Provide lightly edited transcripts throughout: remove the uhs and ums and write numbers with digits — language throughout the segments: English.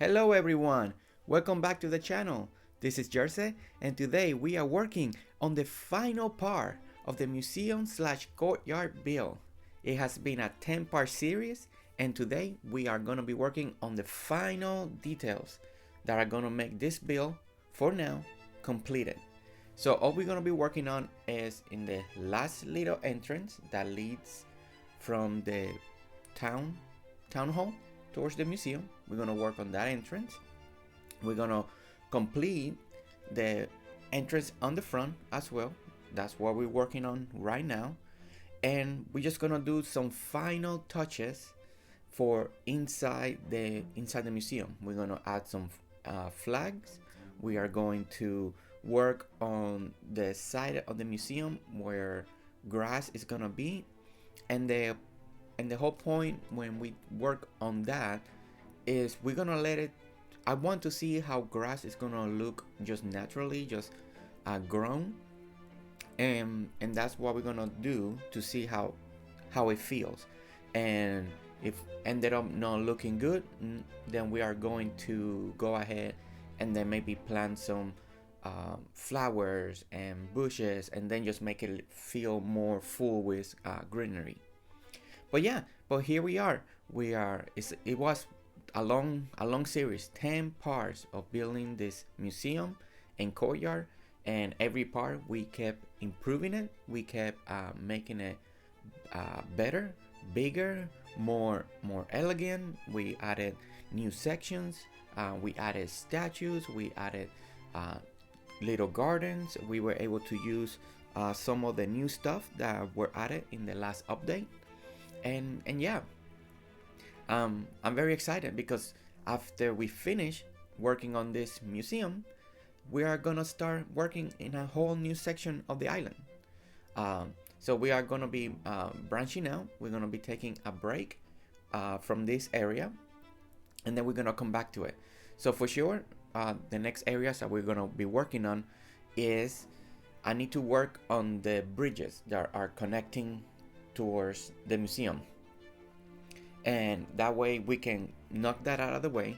Hello everyone, welcome back to the channel. This is Jersey and today we are working on the final part of the museum slash courtyard build. It has been a 10-part series and today we are going to be working on the final details that are going to make this build, for now, completed. So all we're going to be working on is in the last little entrance that leads from the town hall towards the museum. We're gonna work on that entrance. We're gonna complete the entrance on the front as well. That's what we're working on right now. And we're just gonna do some final touches for inside the museum. We're gonna add some flags. We are going to work on the side of the museum where grass is gonna be, and the whole point when we work on that is we're gonna let it. I want to see how grass is gonna look just naturally, just grown, and that's what we're gonna do to see how it feels. And if ended up not looking good, then we are going to go ahead and then maybe plant some flowers and bushes, and then just make it feel more full with greenery. But yeah, but here we are. It was a long series, 10 parts of building this museum and courtyard, and every part we kept improving it. We kept making it better, bigger, more elegant. We added new sections. We added statues. We added little gardens. We were able to use some of the new stuff that were added in the last update. And yeah, I'm very excited because after we finish working on this museum, we are gonna start working in a whole new section of the island. So we are gonna be branching out. We're gonna be taking a break from this area, and then we're gonna come back to it. So for sure, the next areas that we're gonna be working on is I need to work on the bridges that are connecting towards the museum, and that way we can knock that out of the way.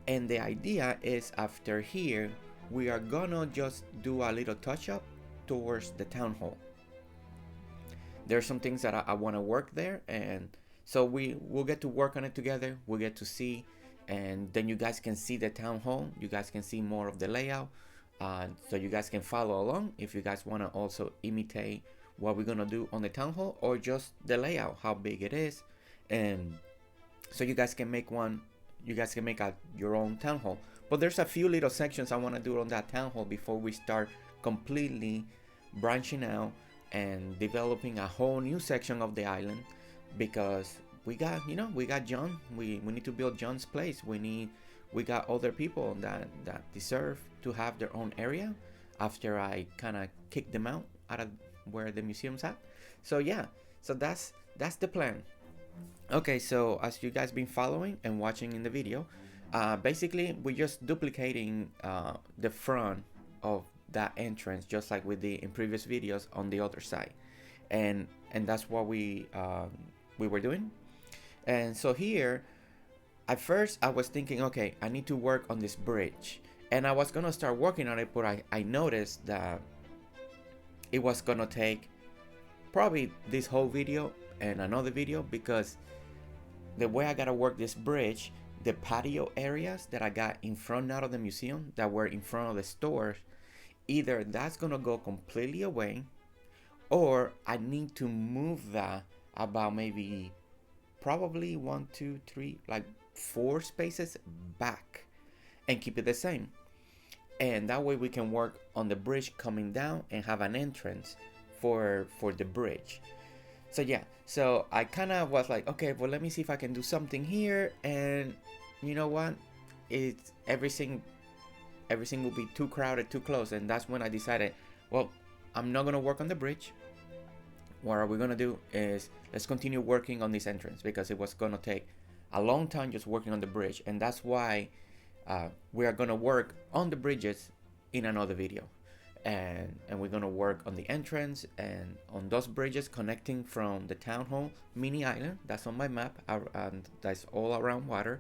And the idea is after here we are gonna just do a little touch up towards the town hall. There's some things that I want to work there, and so we'll get to work on it together. We'll get to see, and then you guys can see the town hall. You guys can see more of the layout, so you guys can follow along if you guys want to also imitate what we're gonna do on the town hall, or just the layout, how big it is, and so you guys can make your own town hall. But there's a few little sections I want to do on that town hall before we start completely branching out and developing a whole new section of the island, because we got John. We need to build John's place. We got other people that deserve to have their own area after I kind of kick them out of where the museum's at. So yeah, so that's the plan. Okay, so as you guys been following and watching in the video, basically we're just duplicating the front of that entrance, just like we did in previous videos on the other side, and that's what we were doing. And so here, at first I was thinking, okay, I need to work on this bridge, and I was gonna start working on it, but I noticed that it was gonna take probably this whole video and another video, because the way I gotta work this bridge, the patio areas that I got in front now of the museum that were in front of the stores, either that's gonna go completely away, or I need to move that about maybe probably 1, 2, 3, like 4 spaces back and keep it the same. And that way we can work on the bridge coming down and have an entrance for the bridge. So yeah, so I kind of was like, okay, well, let me see if I can do something here. And you know what, it's everything will be too crowded, too close. And that's when I decided, well, I'm not gonna work on the bridge. What we're gonna do is let's continue working on this entrance, because it was gonna take a long time just working on the bridge. And that's why we are gonna work on the bridges in another video, and we're gonna work on the entrance and on those bridges connecting from the town hall mini island that's on my map, and that's all around water,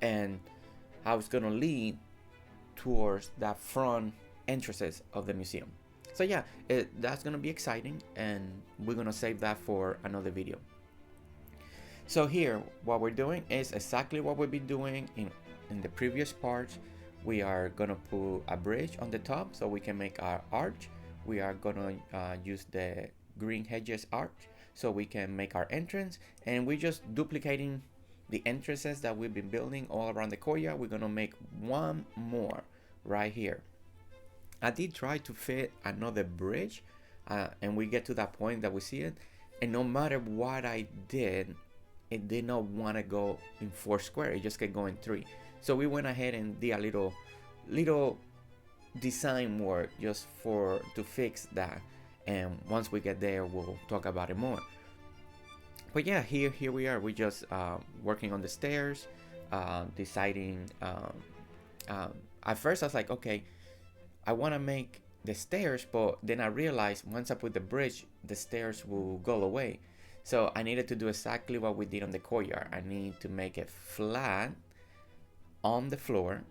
and how it's gonna lead towards that front entrances of the museum. So yeah, that's gonna be exciting, and we're gonna save that for another video. So here, what we're doing is exactly what we've been doing in the previous parts. We are gonna put a bridge on the top so we can make our arch. We are gonna use the green hedges arch so we can make our entrance, and we're just duplicating the entrances that we've been building all around the courtyard. We're gonna make one more right here. I did try to fit another bridge, and we get to that point that we see it, and no matter what I did, it did not want to go in 4 square. It just kept going 3. So we went ahead and did a little design work just to fix that, and once we get there we'll talk about it more. But yeah, here we are. We just working on the stairs, deciding. At first I was like, okay, I want to make the stairs, but then I realized once I put the bridge, the stairs will go away. So I needed to do exactly what we did on the courtyard. I need to make it flat on the floor.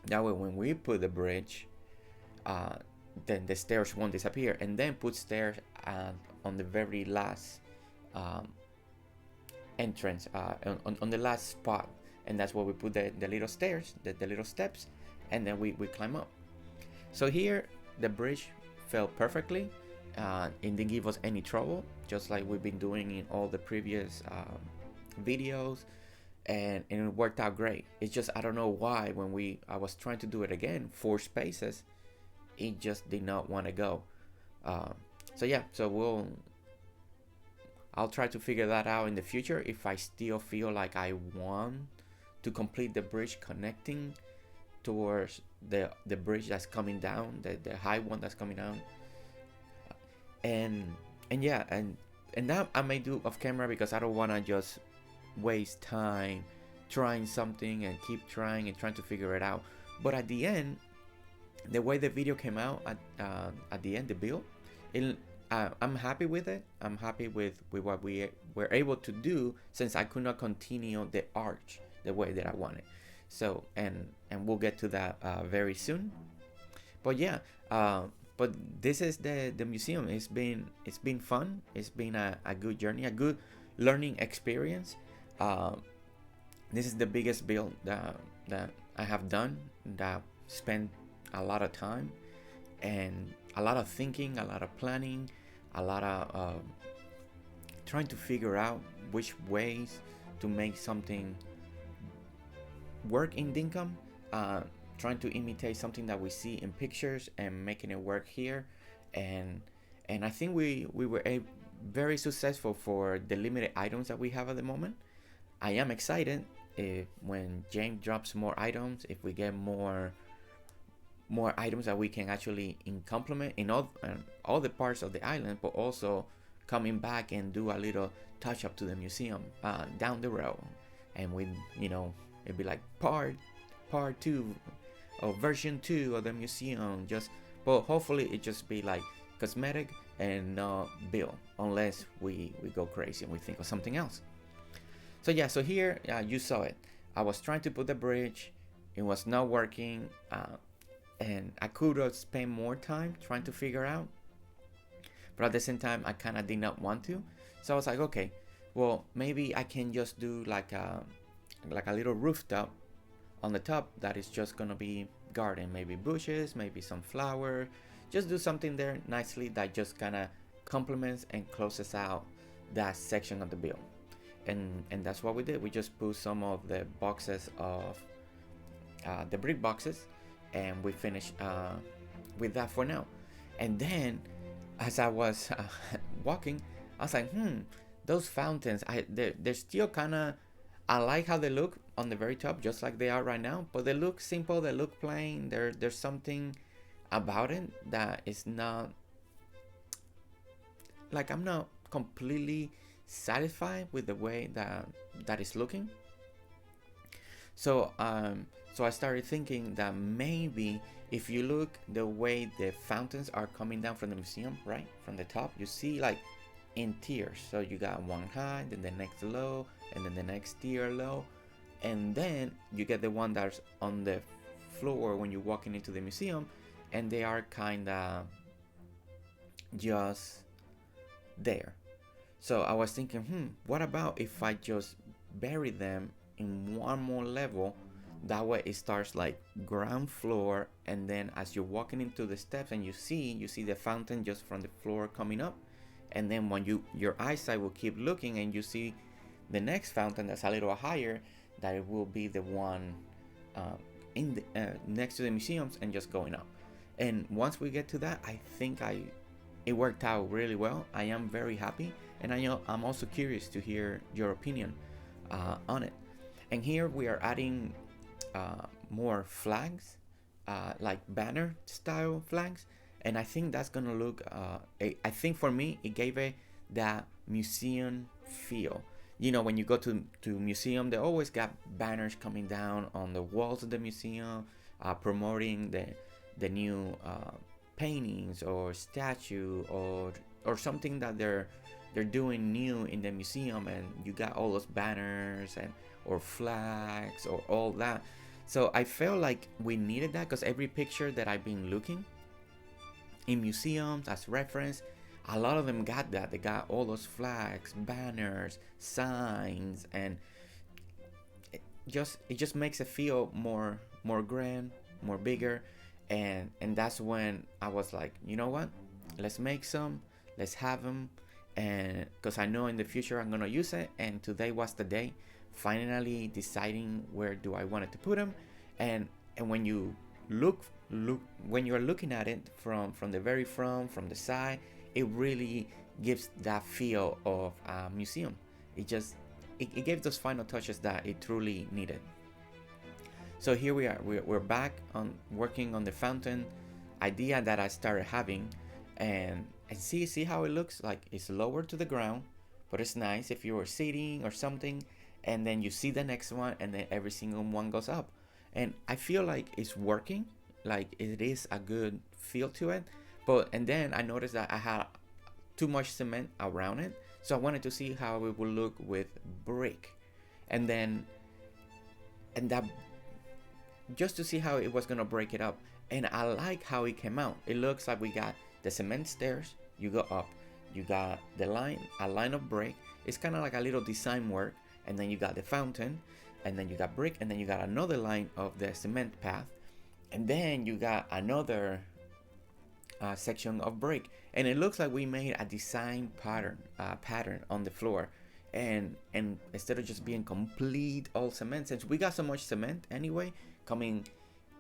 That way when we put the bridge, then the stairs won't disappear. And then put stairs on the very last entrance, on the last spot. And that's where we put the little stairs, the little steps, and then we climb up. So here the bridge fell perfectly. It didn't give us any trouble, just like we've been doing in all the previous videos, and it worked out great. It's just, I don't know why when I was trying to do it again, 4 spaces, it just did not want to go. So yeah, so I'll try to figure that out in the future if I still feel like I want to complete the bridge connecting towards the bridge that's coming down, the high one that's coming down. And yeah, and that I may do off camera because I don't want to just waste time trying something and keep trying and trying to figure it out. But at the end, the way the video came out at the end, the build, I'm happy with it. I'm happy with what we were able to do, since I could not continue the arch the way that I wanted. So and we'll get to that very soon. But yeah, but this is the museum. It's been fun. It's been a good journey, a good learning experience. This is the biggest build that I have done, that spent a lot of time and a lot of thinking, a lot of planning, a lot of trying to figure out which ways to make something work in Dinkum, trying to imitate something that we see in pictures and making it work here. And I think we were very successful for the limited items that we have at the moment. I am excited when James drops more items, if we get more items that we can actually complement in all the parts of the island, but also coming back and do a little touch up to the museum down the road. And we, it'd be like part 2 or version 2 of the museum, but hopefully it just be like cosmetic and not build, unless we go crazy and we think of something else. So yeah, so here you saw it. I was trying to put the bridge, it was not working, and I could have spent more time trying to figure out, but at the same time I kind of did not want to. So I was like, okay, well, maybe I can just do like a little rooftop on the top that is just gonna be garden, maybe bushes, maybe some flower, just do something there nicely that just kind of complements and closes out that section of the build. And that's what we did. We just put some of the boxes of the brick boxes, and we finished with that for now. And then as I was walking, I was like, those fountains, they're still kind of, I like how they look on the very top, just like they are right now, but they look simple, they look plain. There's something about it that is not, like, I'm not completely satisfied with the way that is looking. So I started thinking that maybe if you look the way the fountains are coming down from the museum, right from the top, you see like in tiers. So you got one high, then the next low, and then the next tier low, and then you get the one that's on the floor when you're walking into the museum, and they are kind of just there. So I was thinking, what about if I just bury them in one more level? That way it starts like ground floor, and then as you're walking into the steps and you see the fountain just from the floor coming up, and then when your eyesight will keep looking and you see the next fountain that's a little higher, that it will be the one in the next to the museums and just going up. And once we get to that, I think it worked out really well. I am very happy, and I'm also curious to hear your opinion on it. And here we are adding more flags, like banner style flags, and I think that's gonna look I think for me it gave it that museum feel. You know, when you go to museum, they always got banners coming down on the walls of the museum, promoting the new paintings or statue or something that they're doing new in the museum, and you got all those banners and or flags or all that. So I felt like we needed that, because every picture that I've been looking in museums as reference, a lot of them got that. They got all those flags, banners, signs, and it just makes it feel more grand, more bigger. And that's when I was like, you know what, let's make some, let's have them, and because I know in the future I'm gonna use it. And today was the day, finally deciding where do I want it to put them. And when you look when you're looking at it from the very front, from the side, it really gives that feel of a museum. It gave those final touches that it truly needed. So here we are, we're back on working on the fountain idea that I started having, and see how it looks. Like it's lower to the ground, but it's nice if you were sitting or something, and then you see the next one, and then every single one goes up. And I feel like it's working, like it is a good feel to it. And then I noticed that I had too much cement around it, so I wanted to see how it would look with brick, and that just to see how it was gonna break it up. And I like how it came out. It looks like we got the cement stairs, you go up, you got a line of brick. It's kind of like a little design work, and then you got the fountain, and then you got brick, and then you got another line of the cement path, and then you got another section of brick. And it looks like we made a design pattern on the floor, and instead of just being complete all cement, since we got so much cement anyway coming,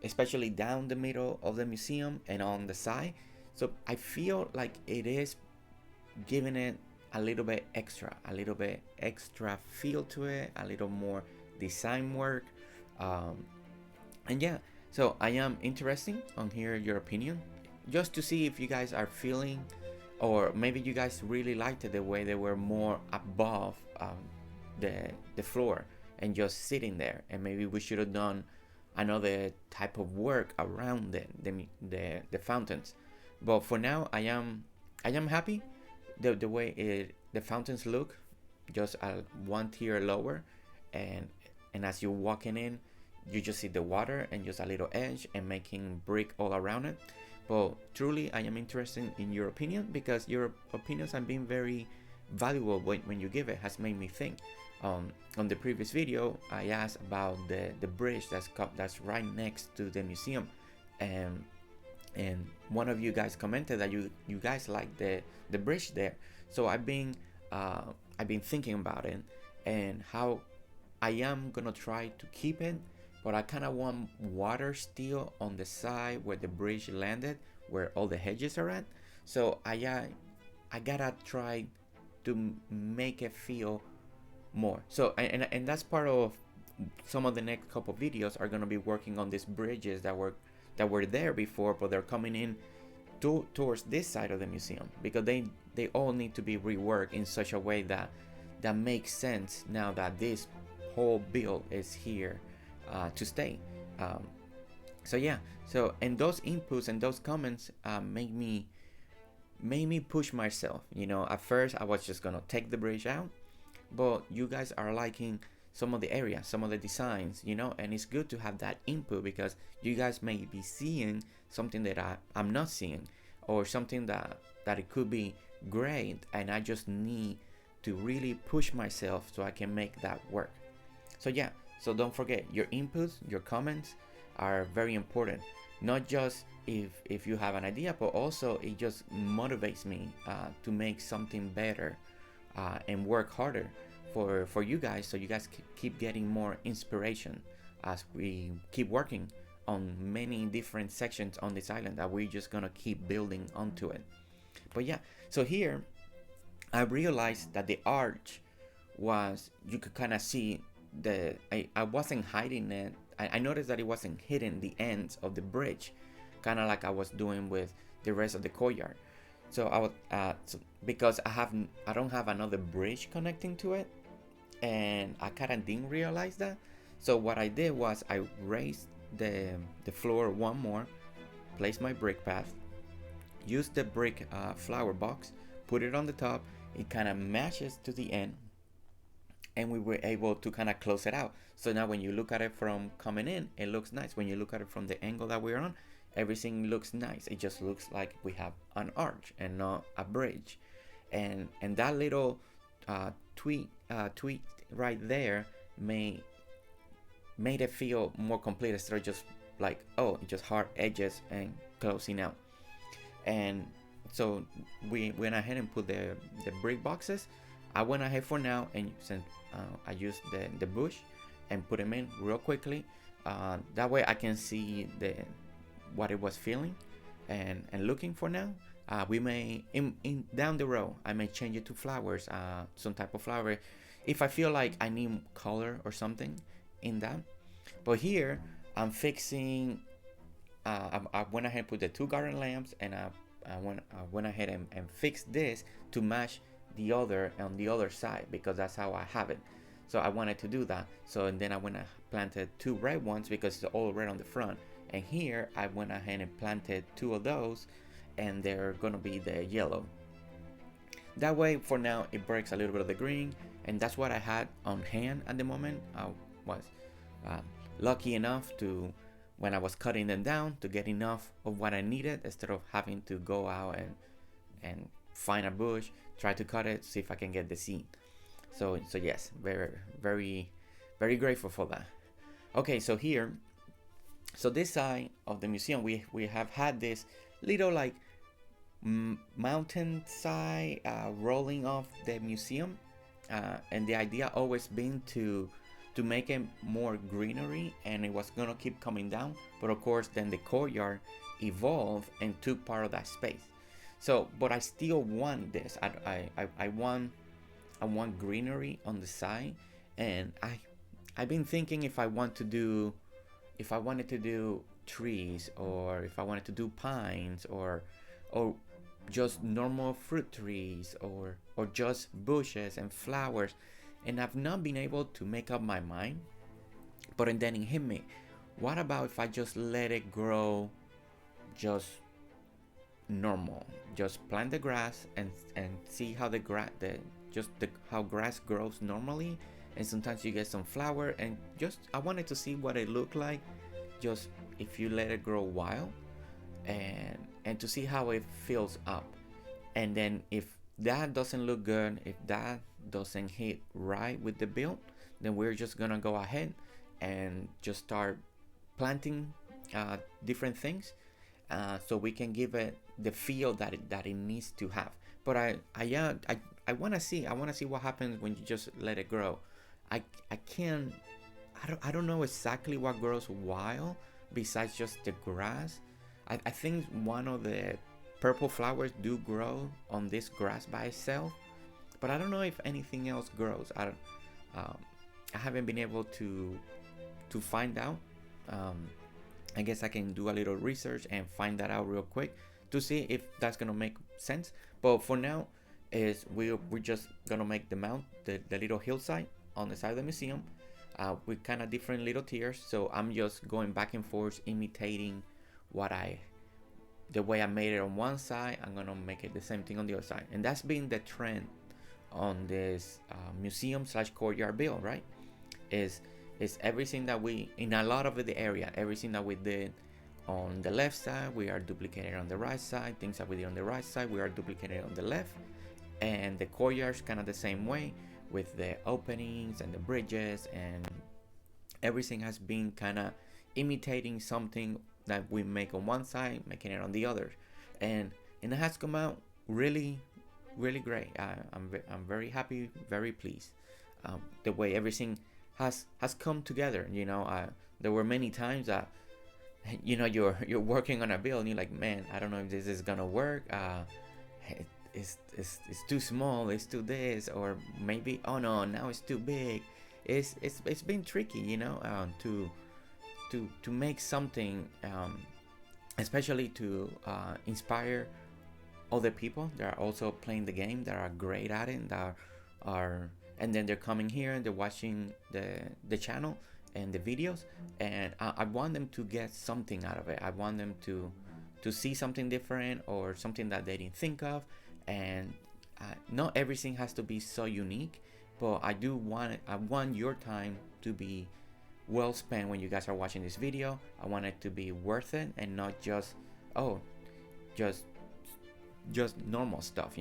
especially down the middle of the museum and on the side. So I feel like it is giving it a little bit extra feel to it, a little more design work, and yeah. So I am interested on hear your opinion, just to see if you guys are feeling, or maybe you guys really liked it the way they were more above the floor and just sitting there, and maybe we should have done another type of work around the fountains. But for now, I am happy the way the fountains look, just one tier lower, and as you're walking in, you just see the water and just a little edge and making brick all around it. But truly, I am interested in your opinion, because your opinions have been very valuable when you give it, has made me think. On the previous video, I asked about the bridge that's right next to the museum, and one of you guys commented that you guys like the bridge there. So I've been thinking about it, and how I am gonna try to keep it, but I kind of want water still on the side where the bridge landed, where all the hedges are at. So I gotta try to make it feel more. So and that's part of some of the next couple videos are gonna be working on these bridges that were there before, but they're coming in towards this side of the museum, because they all need to be reworked in such a way that makes sense now that this whole build is here to stay. So yeah, and those inputs and those comments made me push myself. You know, at first I was just gonna take the bridge out, but you guys are liking some of the areas, some of the designs, you know. And it's good to have that input, because you guys may be seeing something that I'm not seeing, or something that it could be great, and I just need to really push myself so I can make that work. So yeah, so don't forget, your inputs, your comments are very important. Not just if you have an idea, but also it just motivates me to make something better and work harder for you guys, so you guys keep getting more inspiration as we keep working on many different sections on this island that we're just gonna keep building onto it. But yeah, so here I realized that the arch was, you could kind of see I wasn't hiding it. I noticed that it wasn't hitting the ends of the bridge, kind of like I was doing with the rest of the courtyard. So I was because I don't have another bridge connecting to it, and I kind of didn't realize that. So what I did was I raised the floor one more, placed my brick path, used the brick flower box, put it on the top. It kind of matches to the end, and we were able to kind of close it out. So now when you look at it from coming in, it looks nice. When you look at it from the angle that we're on, everything looks nice. It just looks like we have an arch and not a bridge. And that little tweak right there made it feel more complete, instead of just like, oh, just hard edges and closing out. And so we went ahead and put the brick boxes. I went ahead for now, and since I used the bush and put them in real quickly, that way I can see what it was feeling and looking for now. We may in down the road, I may change it to flowers, some type of flower, if I feel like I need color or something in that. But here I'm fixing. I went ahead and put the 2 garden lamps, and I went ahead and fixed this to match the other on the other side, because that's how I have it. So I wanted to do that. So, and then I went and planted 2 red ones, because it's all red on the front. And here I went ahead and planted 2 of those, and they're gonna be the yellow. That way, for now, it breaks a little bit of the green, and that's what I had on hand at the moment. I was lucky enough to, when I was cutting them down, to get enough of what I needed, instead of having to go out and find a bush, try to cut it, see if I can get the seed. So yes, very, very, very grateful for that. Okay, so here, so this side of the museum, we have had this little like mountain side rolling off the museum, and the idea always been to make it more greenery, and it was gonna keep coming down. But of course, then the courtyard evolved and took part of that space. So, but I still want this. I want greenery on the side, and I've been thinking if I wanted to do trees, or if I wanted to do pines, or just normal fruit trees, or just bushes and flowers, and I've not been able to make up my mind. But then it hit me, what about if I just let it grow just normal, just plant the grass and see how how grass grows normally, and sometimes you get some flower, and just I wanted to see what it looked like, just if you let it grow wild, and to see how it fills up. And then if that doesn't look good, if that doesn't hit right with the build, then we're just gonna go ahead and just start planting different things, so we can give it the feel that it needs to have. But I want to see what happens when you just let it grow. I don't know exactly what grows wild besides just the grass. I think one of the purple flowers do grow on this grass by itself, but I don't know if anything else grows. I haven't been able to find out. I guess I can do a little research and find that out real quick to see if that's gonna make sense. But for now, we're just gonna make the little hillside on the side of the museum with kind of different little tiers. So I'm just going back and forth, imitating the way I made it on one side. I'm gonna make it the same thing on the other side, and that's been the trend on this museum/courtyard build, right? is everything that we, in a lot of the area, everything that we did on the left side, we are duplicating on the right side. Things that we did on the right side, we are duplicating on the left. And the courtyard's kind of the same way, with the openings and the bridges, and everything has been kind of imitating something that we make on one side, making it on the other, and it has come out really great. I'm very happy, very pleased, the way everything has come together. There were many times that you're working on a build and you're like, man, I don't know if this is gonna work. It's too small, it's too this, or maybe, oh no, now it's too big. It's been tricky, to make something, especially to inspire other people that are also playing the game, that are great at it, that are and then they're coming here and they're watching the channel and the videos, and I want them to get something out of it. I want them to see something different, or something that they didn't think of. And not everything has to be so unique, but I want your time to be well spent when you guys are watching this video. I want it to be worth it, and not just just normal stuff.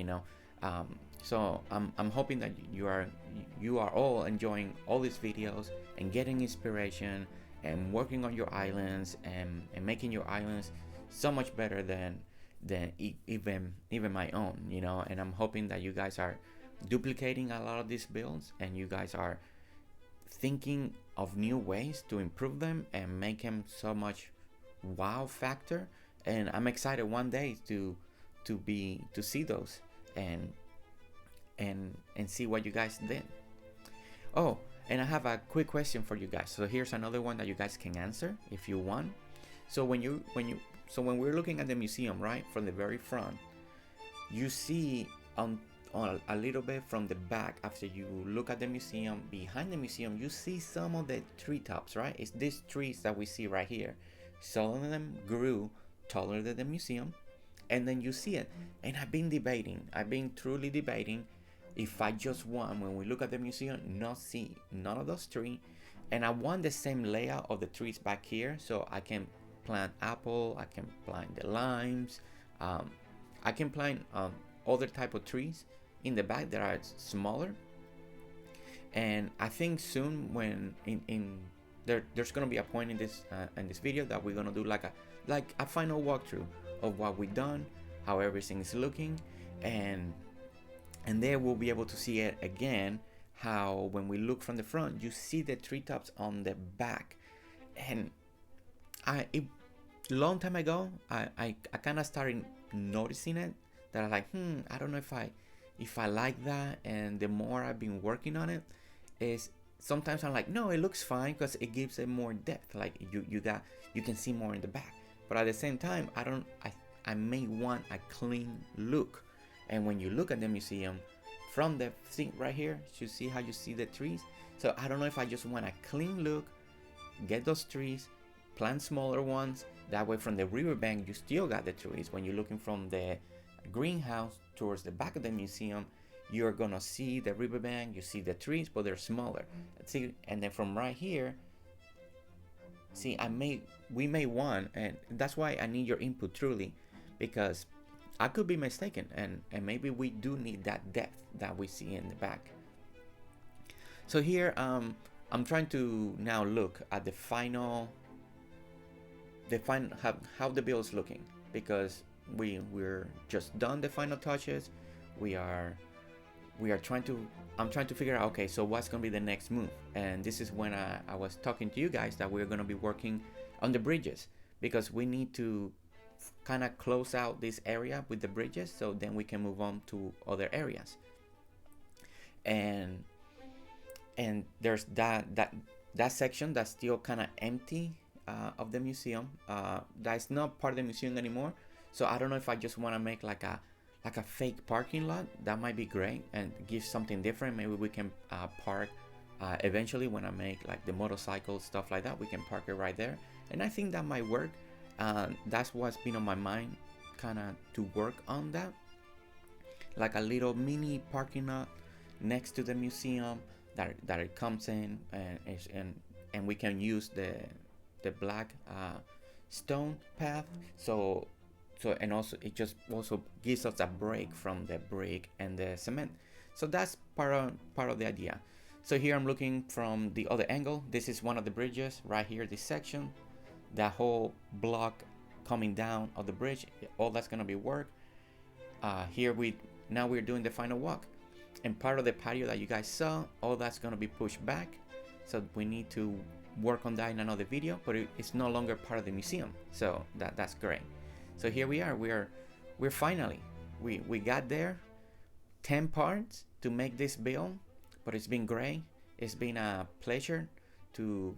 So I'm hoping that you are all enjoying all these videos and getting inspiration and working on your islands, and making your islands so much better than even my own. And I'm hoping that you guys are duplicating a lot of these builds, and you guys are thinking of new ways to improve them and make them so much wow factor. And I'm excited one day to see those and see what you guys did. Oh, and I have a quick question for you guys. So here's another one that you guys can answer if you want. So when we're looking at the museum, right, from the very front, you see on a little bit from the back, after you look at the museum, behind the museum, you see some of the treetops, right? It's these trees that we see right here. Some of them grew taller than the museum, and then you see it. And I've been truly debating if I just want, when we look at the museum, not see none of those trees, and I want the same layout of the trees back here, so I can plant apple, I can plant the limes, I can plant other type of trees in the back that are smaller. And I think soon, when there's gonna be a point in this video that we're gonna do like a final walkthrough of what we've done, how everything is looking, and there we'll be able to see it again, how when we look from the front, you see the treetops on the back. And long time ago, I kind of started noticing it, that I like, I don't know if I like that. And the more I've been working on it, is sometimes I'm like, no, it looks fine, because it gives it more depth, like you can see more in the back. But at the same time, I may want a clean look. And when you look at the museum from the thing right here, you see how you see the trees. So I don't know if I just want a clean look, get those trees, plant smaller ones. That way from the riverbank, you still got the trees. When you're looking from the greenhouse towards the back of the museum, you're gonna see the riverbank, you see the trees, but they're smaller. See, and then from right here, see, we may want, and that's why I need your input truly, because I could be mistaken, and maybe we do need that depth that we see in the back. So here, I'm trying to now look at the final how the build is looking, because we're just done the final touches. I'm trying to figure out, okay, so what's gonna be the next move. And this is when I was talking to you guys that we're gonna be working on the bridges, because we need to kind of close out this area with the bridges, so then we can move on to other areas. And there's that section that's still kind of empty of the museum, that's not part of the museum anymore. So I don't know if I just want to make like a fake parking lot. That might be great and give something different. Maybe we can park eventually, when I make like the motorcycle stuff like that, we can park it right there, and I think that might work. That's what's been on my mind, kind of to work on that, like a little mini parking lot next to the museum, that it comes in, and we can use the black stone path. So and also it just also gives us a break from the brick and the cement. So that's part of the idea. So here I'm looking from the other angle. This is one of the bridges right here, this section. That whole block coming down of the bridge, all that's gonna be work. Here now we're doing the final walk. And part of the patio that you guys saw, all that's gonna be pushed back. So we need to work on that in another video, but it's no longer part of the museum. So that's great. So here we are. We're finally we got there. 10 parts to make this build, but it's been great. It's been a pleasure to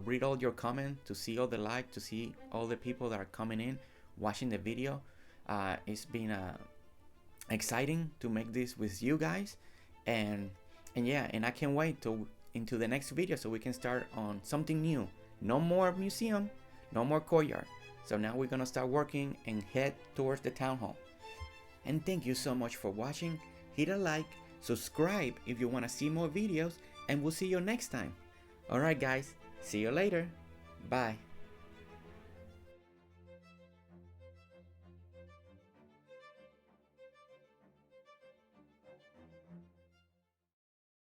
read all your comments, to see all the likes, to see all the people that are coming in, watching the video. It's been exciting to make this with you guys, and yeah, and I can't wait into the next video so we can start on something new. No more museum, no more courtyard. So now we're gonna start working and head towards the town hall. And thank you so much for watching. Hit a like, subscribe if you want to see more videos, and we'll see you next time. Alright guys, see you later. Bye.